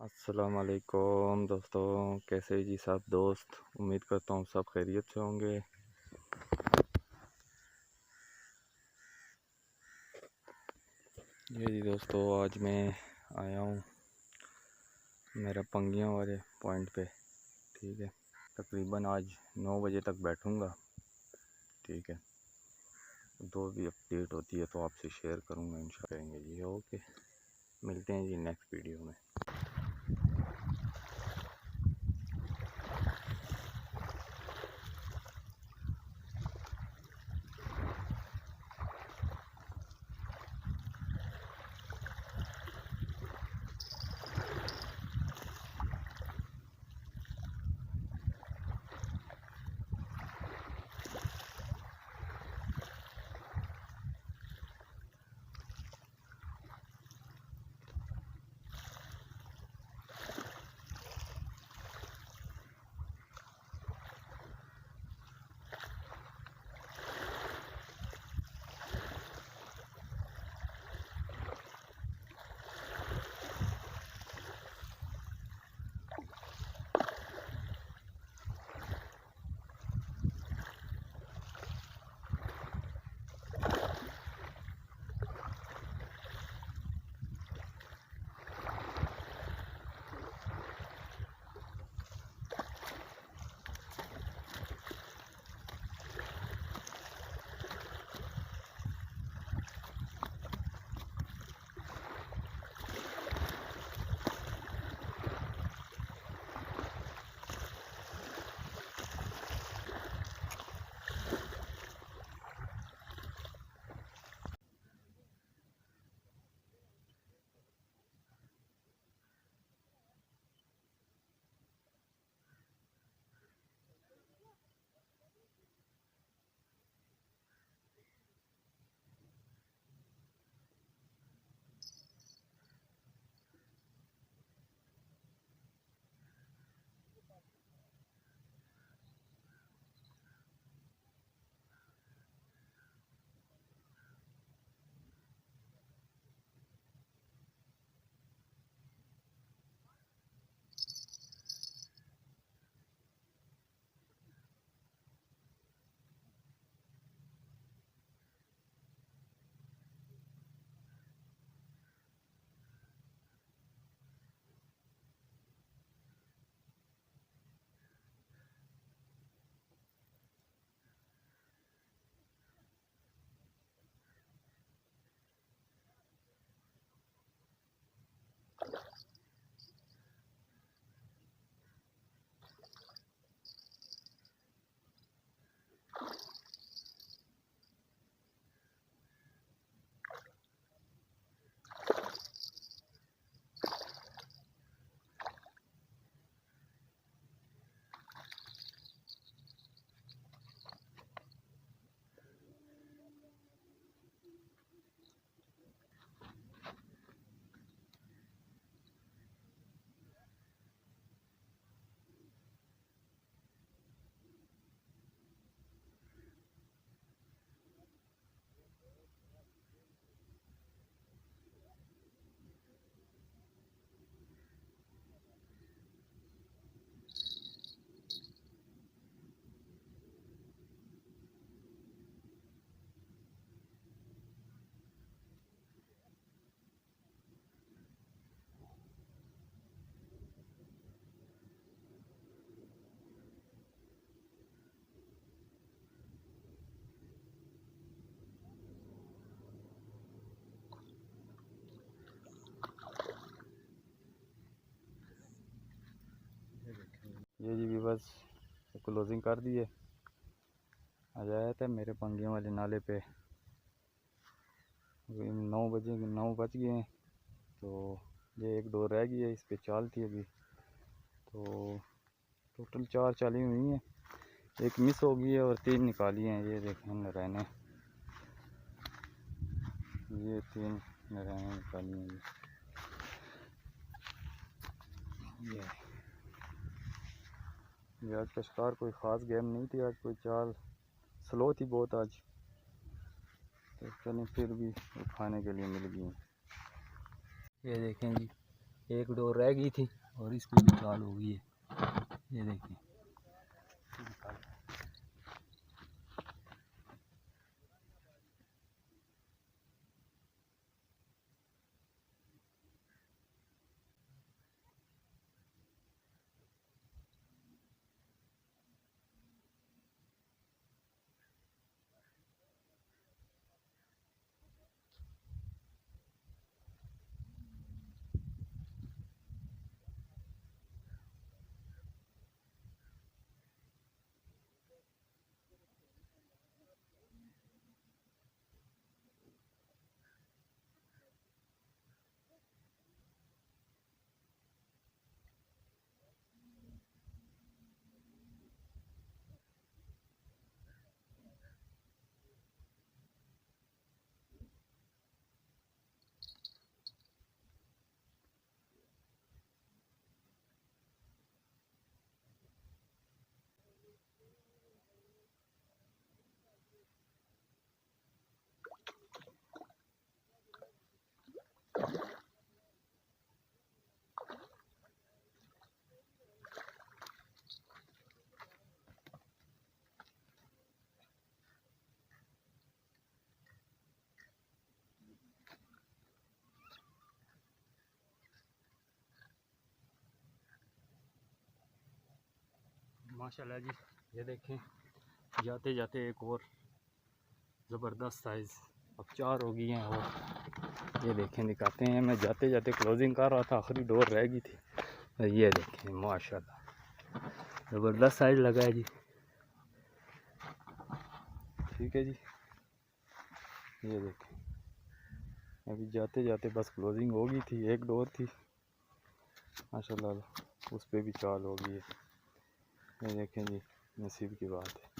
अस्सलाम वालेकुम दोस्तों, कैसे जी सब दोस्त। उम्मीद करता हूँ सब खैरियत से होंगे। ये जी दोस्तों, आज मैं आया हूँ मेरा पंगियों वाले पॉइंट पे। ठीक है, तकरीबन आज 9 बजे तक बैठूँगा। ठीक है, जो भी अपडेट होती है तो आपसे शेयर करूँगा इंशाल्लाह जी। ओके, मिलते हैं जी नेक्स्ट वीडियो में। ये जी भी बस क्लोजिंग कर दिए। आज आया था मेरे पंगियों वाले नाले पे। 9 बज गए हैं, तो ये 1-2 रह गई है। इस पे चाल थी अभी, तो टोटल 4 चाली हुई हैं। एक मिस हो गई है और 3 निकाली हैं। ये देखें नरैने, ये 3 नरैने निकाली हैं। ये आज का शिकार कोई ख़ास गेम नहीं थी। आज कोई चाल स्लो थी बहुत आज, तो चलें फिर भी खाने के लिए मिल गई। ये देखें जी, एक डोर रह गई थी और इस पर भी चाल हो गई है, ये देखिए। माशाल्लाह जी, ये देखें जाते जाते एक और ज़बरदस्त साइज़, अब 4 हो गई हैं। और ये देखें दिखाते हैं, मैं जाते जाते क्लोजिंग कर रहा था, आखिरी डोर रह गई थी। ये देखें माशाल्लाह ज़बरदस्त साइज़ लगा है जी। ठीक है जी, ये देखें अभी जाते जाते बस क्लोजिंग हो गई थी, एक डोर थी माशाल्लाह, उस पर भी चाल हो गई है। ये देखें जी, नसीब की बात है।